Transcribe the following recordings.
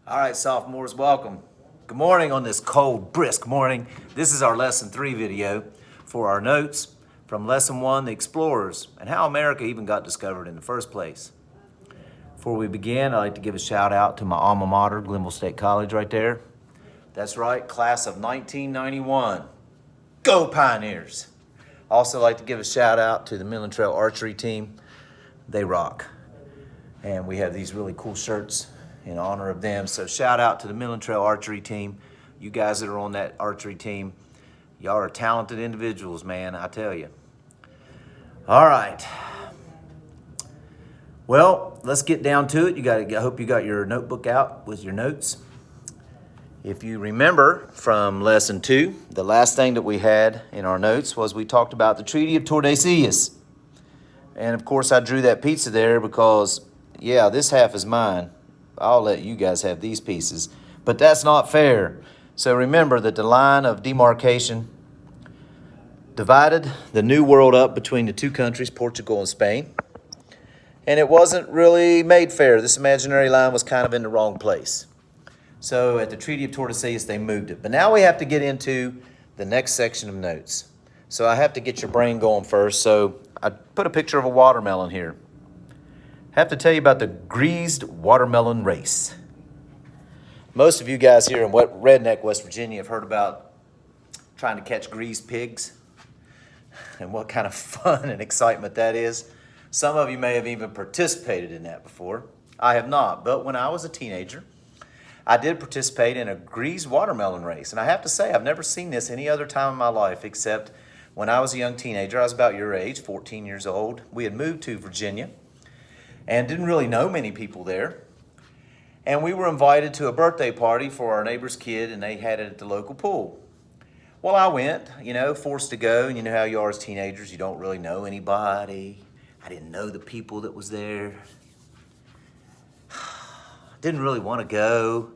All right, sophomores, welcome. Good morning on this cold, brisk morning. This is our Lesson 3 video for our notes from Lesson 1, The Explorers, and how America even got discovered in the first place. Before we begin, I'd like to give a shout out to my alma mater, Glenville State College right there. That's right, class of 1991. Go Pioneers! Also like to give a shout out to the Midland Trail Archery team. They rock. And we have these really cool shirts in honor of them. So shout out to the Midland Trail Archery team. You guys that are on that archery team, y'all are talented individuals, man, I tell you. All right. Well, let's get down to it. I hope you got your notebook out with your notes. If you remember from Lesson 2, the last thing that we had in our notes was we talked about the Treaty of Tordesillas. And of course I drew that pizza there because, yeah, this half is mine. I'll let you guys have these pieces, but that's not fair. So remember that the line of demarcation divided the New World up between the two countries, Portugal and Spain. And it wasn't really made fair. This imaginary line was kind of in the wrong place. So at the Treaty of Tordesillas, they moved it. But now we have to get into the next section of notes. So I have to get your brain going first. So I put a picture of a watermelon here. I have to tell you about the greased watermelon race. Most of you guys here in Redneck, West Virginia have heard about trying to catch greased pigs and what kind of fun and excitement that is. Some of you may have even participated in that before. I have not, but when I was a teenager, I did participate in a greased watermelon race. And I have to say, I've never seen this any other time in my life except when I was a young teenager. I was about your age, 14 years old. We had moved to Virginia and didn't really know many people there. And we were invited to a birthday party for our neighbor's kid, and they had it at the local pool. Well, I went, forced to go, and you know how you are as teenagers, you don't really know anybody. I didn't know the people that was there. Didn't really want to go,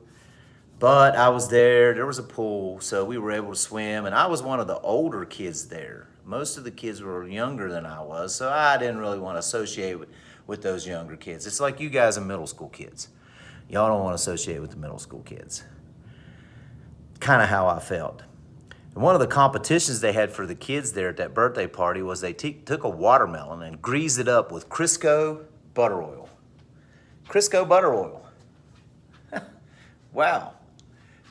but I was there. There was a pool, so we were able to swim, and I was one of the older kids there. Most of the kids were younger than I was, so I didn't really want to associate with those younger kids. It's like you guys are middle school kids. Y'all don't want to associate with the middle school kids. Kind of how I felt. And one of the competitions they had for the kids there at that birthday party was they took a watermelon and greased it up with Crisco butter oil. Crisco butter oil. Wow.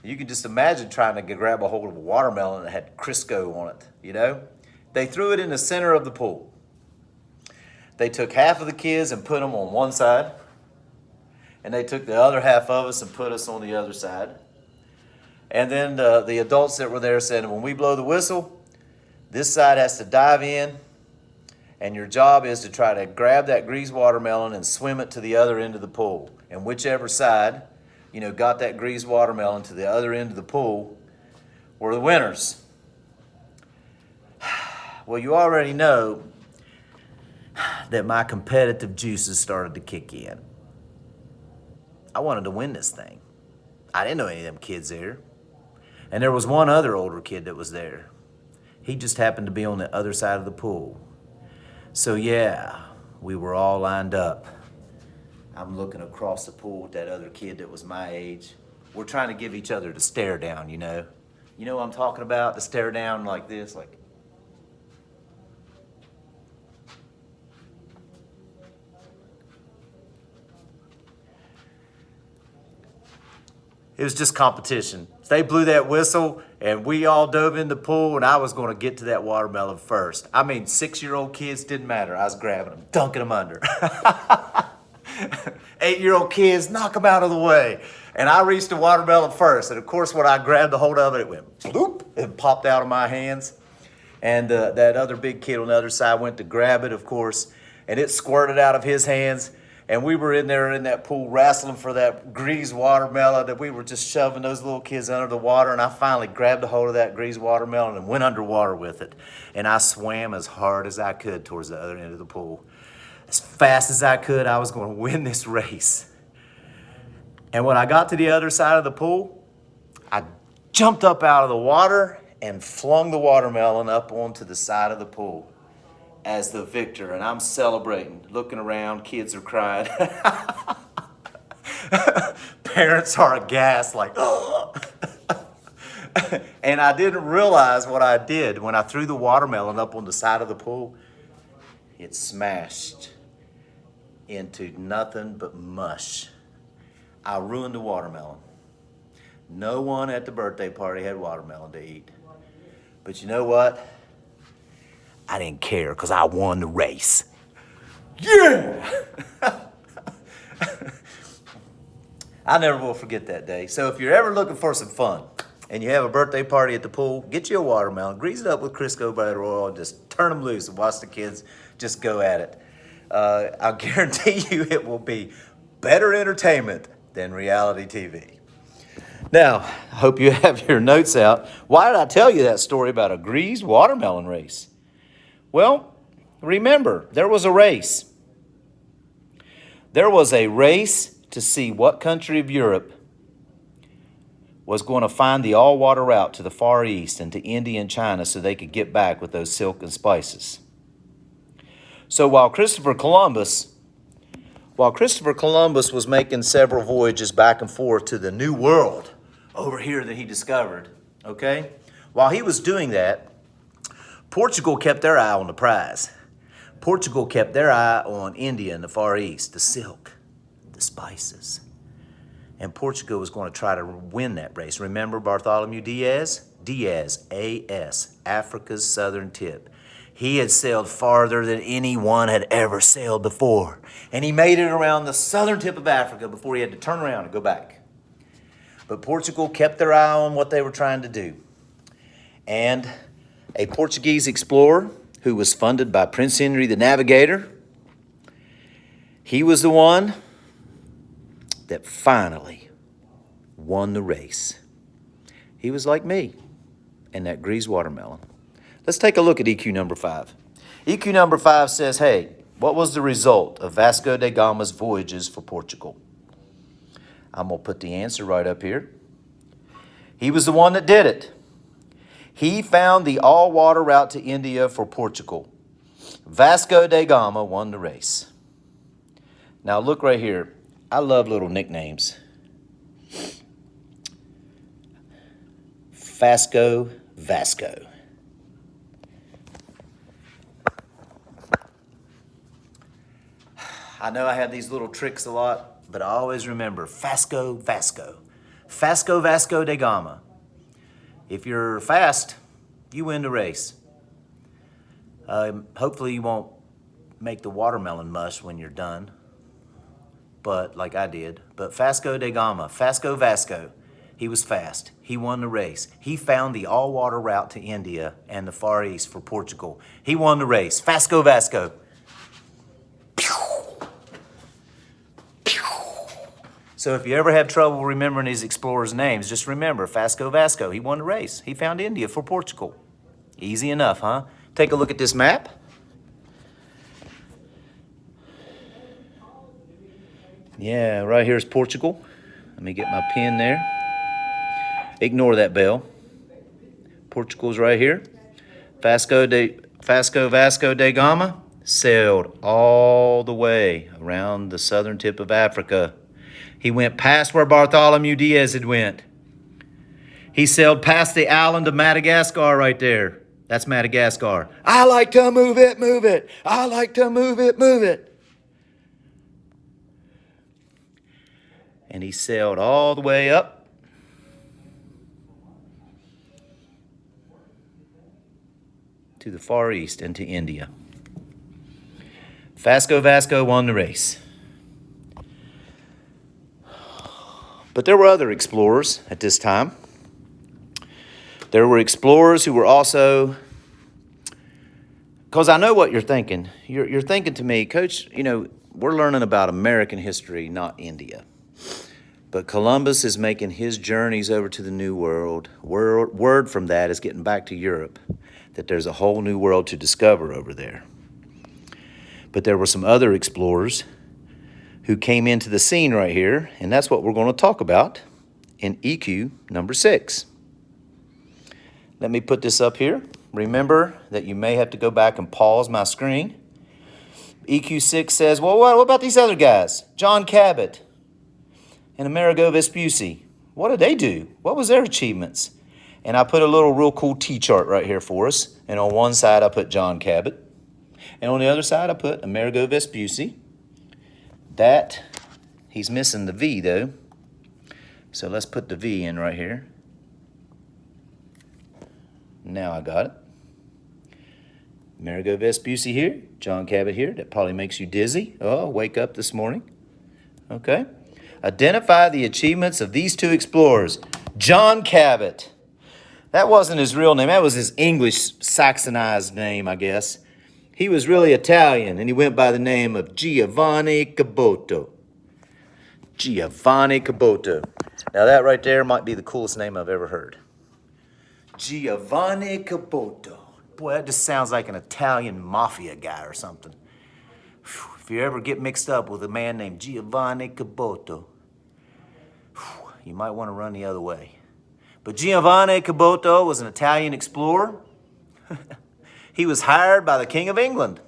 You can just imagine trying to grab a hold of a watermelon that had Crisco on it, They threw it in the center of the pool. They took half of the kids and put them on one side, and they took the other half of us and put us on the other side. And then the adults that were there said, when we blow the whistle, this side has to dive in, and your job is to try to grab that greased watermelon and swim it to the other end of the pool. And whichever side, got that greased watermelon to the other end of the pool were the winners. Well, you already know that my competitive juices started to kick in. I wanted to win this thing. I didn't know any of them kids there. And there was one other older kid that was there. He just happened to be on the other side of the pool. So yeah, we were all lined up. I'm looking across the pool at that other kid that was my age. We're trying to give each other the stare down, You know what I'm talking about? The stare down like this, like. It was just competition. They blew that whistle, and we all dove in the pool, and I was going to get to that watermelon first. 6-year-old kids, didn't matter. I was grabbing them, dunking them under. 8-year-old kids, knock them out of the way. And I reached the watermelon first. And, of course, when I grabbed a hold of it, it went bloop, and popped out of my hands. And that other big kid on the other side went to grab it, of course, and it squirted out of his hands. And we were in there in that pool wrestling for that greased watermelon, that we were just shoving those little kids under the water. And I finally grabbed a hold of that greased watermelon and went underwater with it. And I swam as hard as I could towards the other end of the pool. As fast as I could, I was going to win this race. And when I got to the other side of the pool, I jumped up out of the water and flung the watermelon up onto the side of the pool as the victor, and I'm celebrating, looking around, kids are crying. parents are aghast, like, oh. And I didn't realize what I did when I threw the watermelon up on the side of the pool. It smashed into nothing but mush. I ruined the watermelon. No one at the birthday party had watermelon to eat. But you know what? I didn't care because I won the race. Yeah! I never will forget that day. So if you're ever looking for some fun and you have a birthday party at the pool, get you a watermelon, grease it up with Crisco butter oil, and just turn them loose and watch the kids just go at it. I'll guarantee you it will be better entertainment than reality TV. Now, I hope you have your notes out. Why did I tell you that story about a greased watermelon race? Well, remember, there was a race. There was a race to see what country of Europe was going to find the all-water route to the Far East and to India and China so they could get back with those silk and spices. So while Christopher Columbus was making several voyages back and forth to the New World over here that he discovered, okay? While he was doing that, Portugal kept their eye on the prize. Portugal kept their eye on India and the Far East, the silk, the spices. And Portugal was going to try to win that race. Remember Bartholomew Diaz? Diaz, A.S., Africa's southern tip. He had sailed farther than anyone had ever sailed before. And he made it around the southern tip of Africa before he had to turn around and go back. But Portugal kept their eye on what they were trying to do. And a Portuguese explorer who was funded by Prince Henry the Navigator, he was the one that finally won the race. He was like me and that greased watermelon. Let's take a look at EQ number 5. EQ number 5 says, hey, what was the result of Vasco da Gama's voyages for Portugal? I'm going to put the answer right up here. He was the one that did it. He found the all-water route to India for Portugal. Vasco da Gama won the race. Now look right here. I love little nicknames. Vasco. I know I have these little tricks a lot, but I always remember Vasco. Vasco da Gama. If you're fast, you win the race. Hopefully you won't make the watermelon mush when you're done, but like I did. But Vasco da Gama, Vasco, he was fast. He won the race. He found the all-water route to India and the Far East for Portugal. He won the race. Vasco. So if you ever have trouble remembering these explorers' names, just remember Vasco. He won the race. He found India for Portugal. Easy enough, huh? Take a look at this map. Yeah, right here is Portugal. Let me get my pen there. Ignore that bell. Portugal's right here. Vasco da Gama sailed all the way around the southern tip of Africa. He went past where Bartholomew Diaz had went. He sailed past the island of Madagascar right there. That's Madagascar. I like to move it. I like to move it. And he sailed all the way up to the Far East and to India. Vasco won the race. But there were other explorers at this time. There were explorers who were also, because I know what you're thinking. You're thinking to me, Coach, we're learning about American history, not India. But Columbus is making his journeys over to the New World. Word from that is getting back to Europe, that there's a whole new world to discover over there. But there were some other explorers who came into the scene right here, and that's what we're going to talk about in EQ number 6. Let me put this up here. Remember that you may have to go back and pause my screen. EQ 6 says, well, what about these other guys? John Cabot and Amerigo Vespucci. What did they do? What was their achievements? And I put a little real cool T-chart right here for us. And on one side, I put John Cabot. And on the other side, I put Amerigo Vespucci. That, he's missing the V though. So let's put the V in right here. Now I got it. Amerigo Vespucci here, John Cabot here. That probably makes you dizzy. Oh, wake up this morning. Okay. Identify the achievements of these two explorers. John Cabot. That wasn't his real name. That was his English Saxonized name, I guess. He was really Italian, and he went by the name of Giovanni Caboto. Giovanni Caboto. Now that right there might be the coolest name I've ever heard. Giovanni Caboto. Boy, that just sounds like an Italian mafia guy or something. If you ever get mixed up with a man named Giovanni Caboto, you might want to run the other way. But Giovanni Caboto was an Italian explorer. He was hired by the King of England.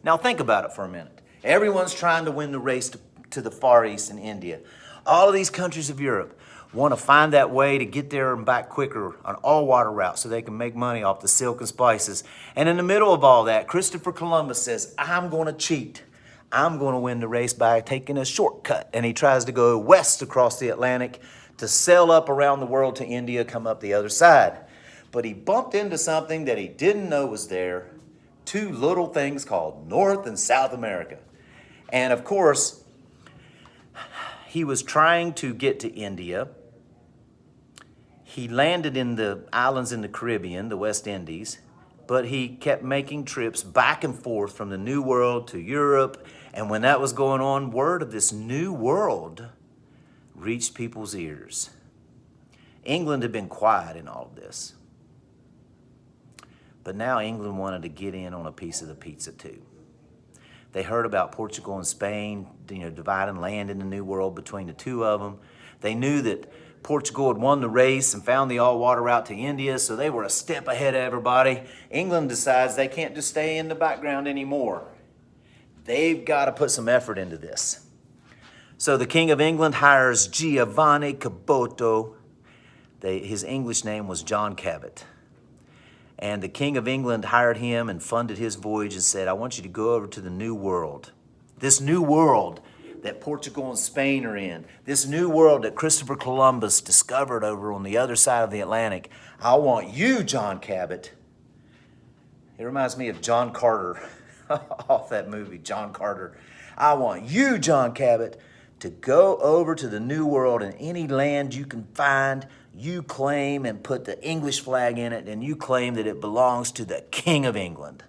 Now think about it for a minute. Everyone's trying to win the race to the Far East and India. All of these countries of Europe want to find that way to get there and back quicker on all-water routes so they can make money off the silk and spices. And in the middle of all that, Christopher Columbus says, I'm going to cheat. I'm going to win the race by taking a shortcut. And he tries to go west across the Atlantic to sail up around the world to India, come up the other side. But he bumped into something that he didn't know was there, two little things called North and South America. And of course, he was trying to get to India. He landed in the islands in the Caribbean, the West Indies, but he kept making trips back and forth from the New World to Europe. And when that was going on, word of this new world reached people's ears. England had been quiet in all of this. But now England wanted to get in on a piece of the pizza too. They heard about Portugal and Spain, dividing land in the New World between the two of them. They knew that Portugal had won the race and found the all-water route to India, so they were a step ahead of everybody. England decides they can't just stay in the background anymore. They've got to put some effort into this. So the King of England hires Giovanni Caboto. His English name was John Cabot. And the King of England hired him and funded his voyage and said, I want you to go over to the New World. This new world that Portugal and Spain are in, this new world that Christopher Columbus discovered over on the other side of the Atlantic. I want you, John Cabot. It reminds me of John Carter, off that movie, John Carter. I want you, John Cabot, to go over to the New World, and any land you can find, you claim and put the English flag in it, and you claim that it belongs to the King of England.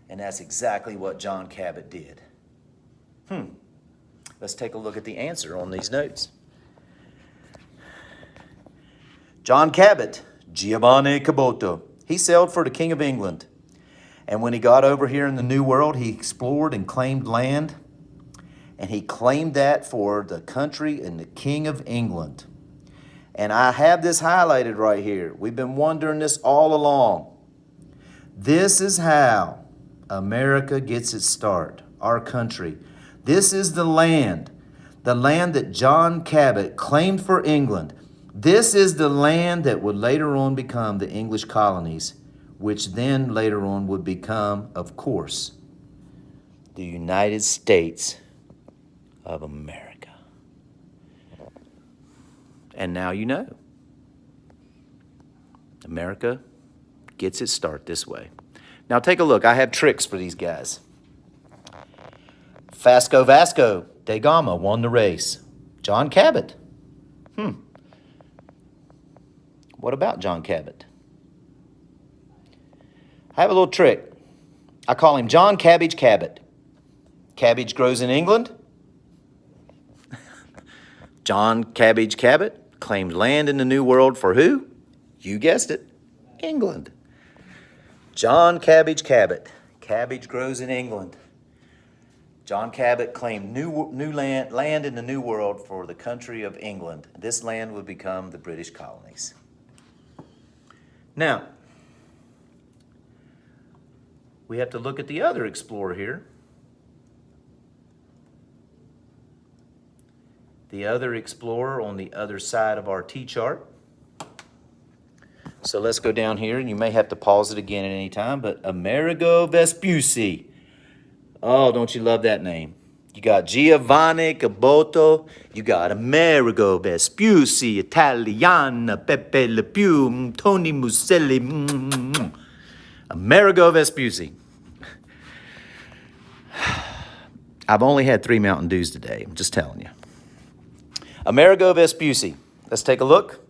And that's exactly what John Cabot did. Let's take a look at the answer on these notes. John Cabot, Giovanni Caboto. He sailed for the King of England. And when he got over here in the New World, he explored and claimed land. And he claimed that for the country and the King of England. And I have this highlighted right here. We've been wondering this all along. This is how America gets its start, our country. This is the land that John Cabot claimed for England. This is the land that would later on become the English colonies, which then later on would become, of course, the United States of America. And now you know. America gets its start this way. Now take a look. I have tricks for these guys. Vasco da Gama won the race. John Cabot. What about John Cabot? I have a little trick. I call him John Cabbage Cabot. Cabbage grows in England. John Cabbage Cabot claimed land in the New World for who? You guessed it, England. John Cabbage Cabot. Cabbage grows in England. John Cabot claimed new land in the New World for the country of England. This land would become the British colonies. Now, we have to look at the other explorer here. the other explorer on the other side of our T-chart. So let's go down here, and you may have to pause it again at any time, but Amerigo Vespucci. Oh, don't you love that name? You got Giovanni Caboto, you got Amerigo Vespucci, Italiana, Pepe Le Pew, Tony Muselli, Amerigo Vespucci. I've only had 3 Mountain Dews today, I'm just telling you. Amerigo Vespucci, let's take a look.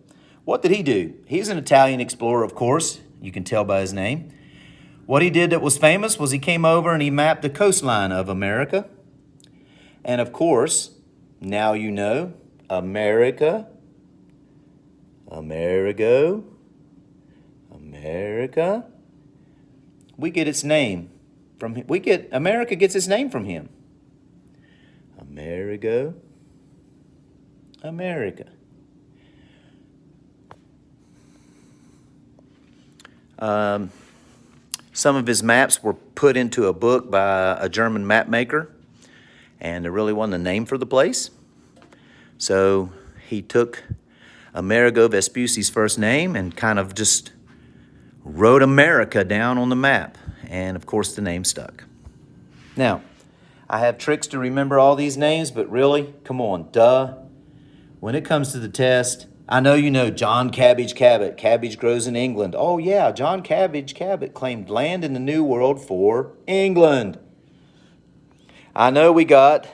What did he do? He's an Italian explorer, of course. You can tell by his name. What he did that was famous was he came over and he mapped the coastline of America. And of course, now you know, America, Amerigo, America. We get its name from him. America gets its name from him. Amerigo, America. Some of his maps were put into a book by a German map maker, and there really wasn't a name for the place. So he took Amerigo Vespucci's first name and kind of just wrote America down on the map. And of course the name stuck. Now, I have tricks to remember all these names, but really, come on, duh. When it comes to the test, I know you know John Cabbage Cabot. Cabbage grows in England. Oh yeah, John Cabbage Cabot claimed land in the New World for England. I know we got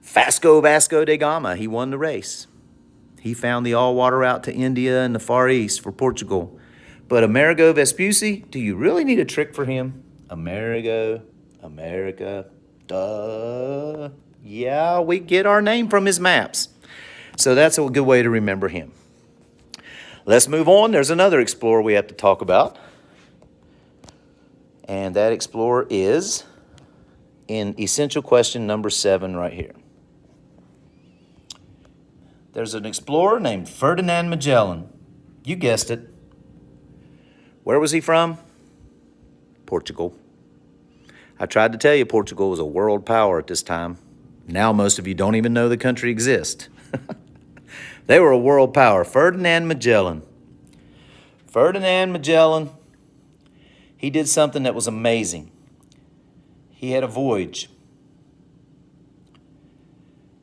Vasco da Gama. He won the race. He found the all-water route to India and the Far East for Portugal. But Amerigo Vespucci, do you really need a trick for him? Amerigo, America, duh. Yeah, we get our name from his maps. So that's a good way to remember him. Let's move on. There's another explorer we have to talk about. And that explorer is in essential question number 7 right here. There's an explorer named Ferdinand Magellan. You guessed it. Where was he from? Portugal. I tried to tell you Portugal was a world power at this time. Now most of you don't even know the country exists. They were a world power. Ferdinand Magellan. Ferdinand Magellan, he did something that was amazing. He had a voyage.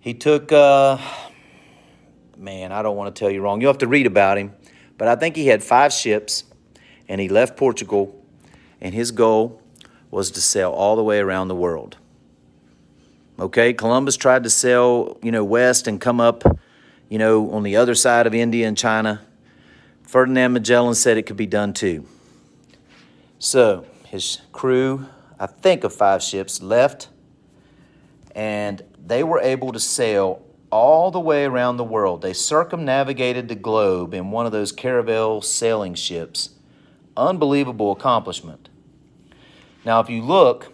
He took, man, I don't want to tell you wrong. You'll have to read about him. But I think he had 5 ships, and he left Portugal, and his goal was to sail all the way around the world. Okay, Columbus tried to sail, west and come up, on the other side of India and China. Ferdinand Magellan said it could be done too. So his crew, I think of 5 ships, left, and they were able to sail all the way around the world. They circumnavigated the globe in one of those caravel sailing ships. Unbelievable accomplishment. Now, if you look,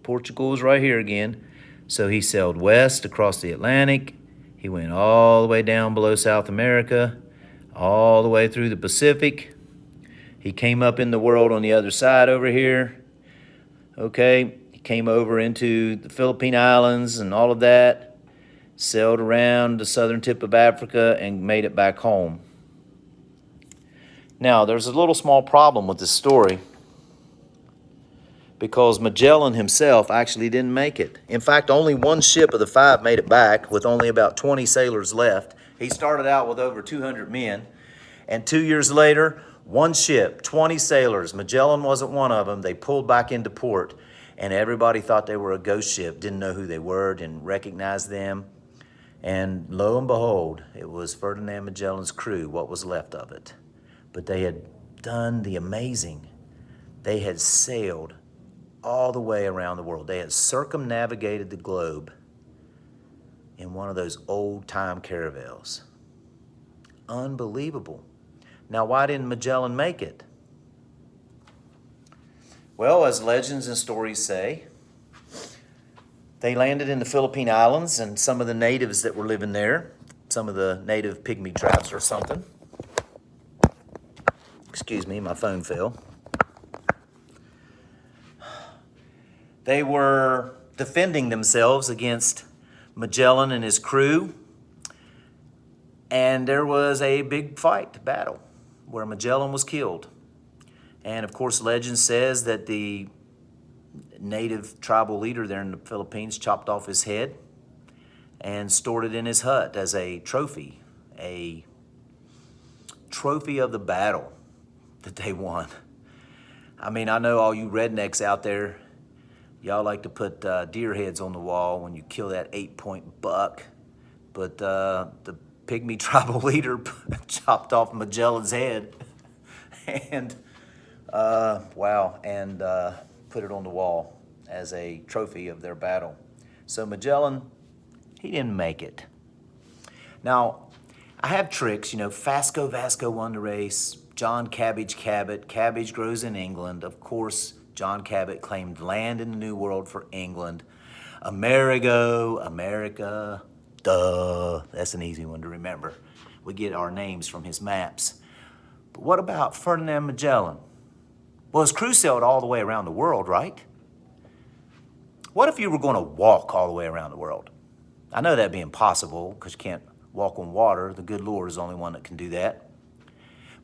Portugal is right here again. So he sailed west across the Atlantic. He went all the way down below South America, all the way through the Pacific. He came up in the world on the other side over here. Okay, he came over into the Philippine Islands and all of that, sailed around the southern tip of Africa and made it back home. Now, there's a little small problem with this story because Magellan himself actually didn't make it. In fact, only 1 ship of the 5 made it back with only about 20 sailors left. He started out with over 200 men, and 2 years later, 1 ship, 20 sailors. Magellan wasn't one of them. They pulled back into port, and everybody thought they were a ghost ship, didn't know who they were, didn't recognize them. And lo and behold, it was Ferdinand Magellan's crew, what was left of it. But they had done the amazing. They had sailed all the way around the world. They had circumnavigated the globe in one of those old-time caravels. Unbelievable. Now, why didn't Magellan make it? Well, as legends and stories say, they landed in the Philippine Islands, and some of the natives that were living there, some of the native pygmy tribes or something. Excuse me, my phone fell. They were defending themselves against Magellan and his crew, and there was a big fight, battle, where Magellan was killed. And of course, legend says that the native tribal leader there in the Philippines chopped off his head and stored it in his hut as a trophy of the battle that they won. I mean, I know all you rednecks out there, y'all like to put deer heads on the wall when you kill that 8-point buck, but the pygmy tribal leader chopped off Magellan's head and put it on the wall as a trophy of their battle. So Magellan, he didn't make it. Now, I have tricks, Vasco won the race, John Cabbage Cabot, cabbage grows in England. Of course, John Cabot claimed land in the New World for England. America, duh, that's an easy one to remember. We get our names from his maps. But what about Ferdinand Magellan? Well, his crew sailed all the way around the world, right? What if you were going to walk all the way around the world? I know that'd be impossible because you can't walk on water. The good Lord is the only one that can do that.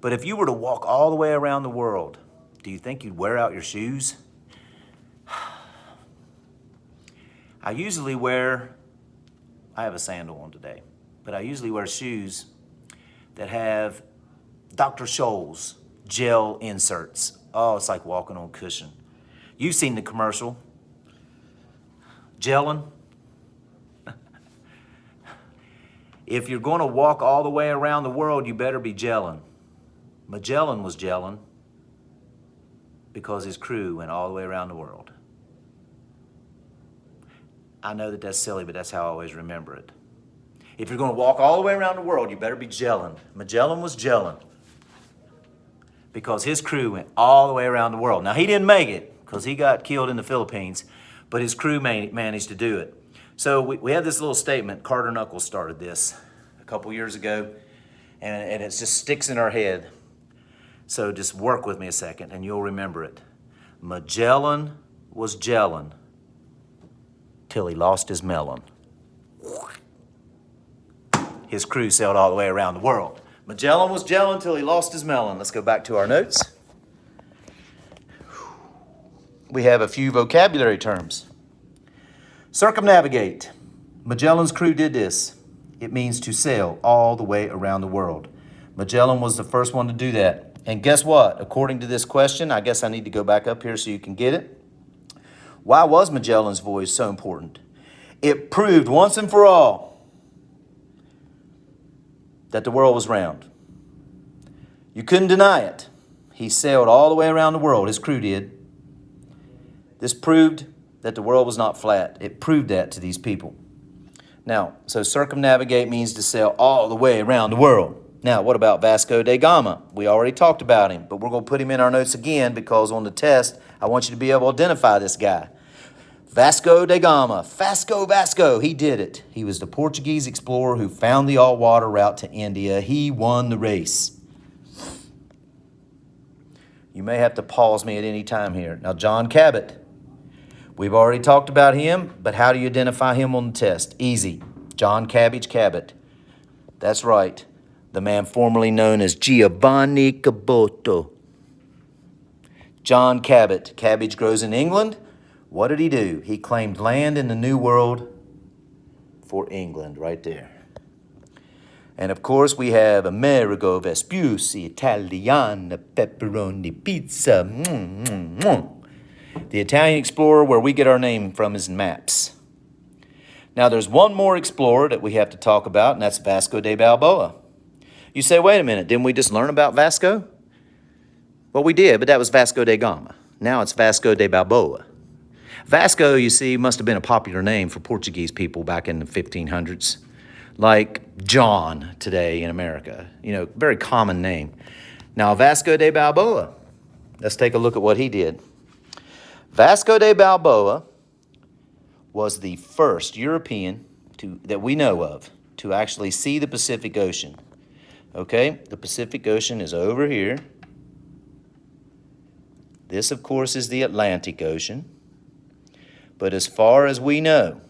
But if you were to walk all the way around the world, do you think you'd wear out your shoes? I have a sandal on today, but I usually wear shoes that have Dr. Scholl's gel inserts. Oh, it's like walking on cushion. You've seen the commercial. Gelling. If you're going to walk all the way around the world, you better be gelling. Magellan was gelling because his crew went all the way around the world. I know that that's silly, but that's how I always remember it. If you're going to walk all the way around the world, you better be gelling. Magellan was gelling because his crew went all the way around the world. Now, he didn't make it because he got killed in the Philippines, but his crew managed to do it. So we have this little statement. Carter Knuckles started this a couple years ago, and it just sticks in our head. So just work with me a second, and you'll remember it. Magellan was gelling till he lost his melon. His crew sailed all the way around the world. Magellan was gelling till he lost his melon. Let's go back to our notes. We have a few vocabulary terms. Circumnavigate. Magellan's crew did this. It means to sail all the way around the world. Magellan was the first one to do that. And guess what? According to this question, I guess I need to go back up here so you can get it. Why was Magellan's voyage so important? It proved once and for all that the world was round. You couldn't deny it. He sailed all the way around the world. His crew did. This proved that the world was not flat. It proved that to these people. Now, so circumnavigate means to sail all the way around the world. Now, what about Vasco da Gama? We already talked about him, but we're going to put him in our notes again because on the test, I want you to be able to identify this guy. Vasco da Gama, Vasco, he did it. He was the Portuguese explorer who found the all-water route to India. He won the race. You may have to pause me at any time here. Now, John Cabot. We've already talked about him, but how do you identify him on the test? Easy. John Cabbage Cabot. That's right. The man formerly known as Giovanni Caboto. John Cabot. Cabbage grows in England. What did he do? He claimed land in the New World for England, right there. And of course, we have Amerigo Vespucci, Italiana, pepperoni pizza. The Italian explorer where we get our name from is maps. Now, there's one more explorer that we have to talk about, and that's Vasco da Balboa. You say, wait a minute, didn't we just learn about Vasco? Well, we did, but that was Vasco da Gama. Now it's Vasco da Balboa. Vasco, you see, must have been a popular name for Portuguese people back in the 1500s, like John today in America. Very common name. Now, Vasco da Balboa, let's take a look at what he did. Vasco da Balboa was the first European that we know of to actually see the Pacific Ocean. Okay, the Pacific Ocean is over here. This, of course, is the Atlantic Ocean. But as far as we know,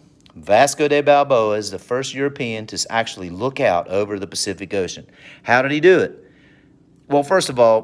Vasco de Balboa is the first European to actually look out over the Pacific Ocean. How did he do it? Well, first of all,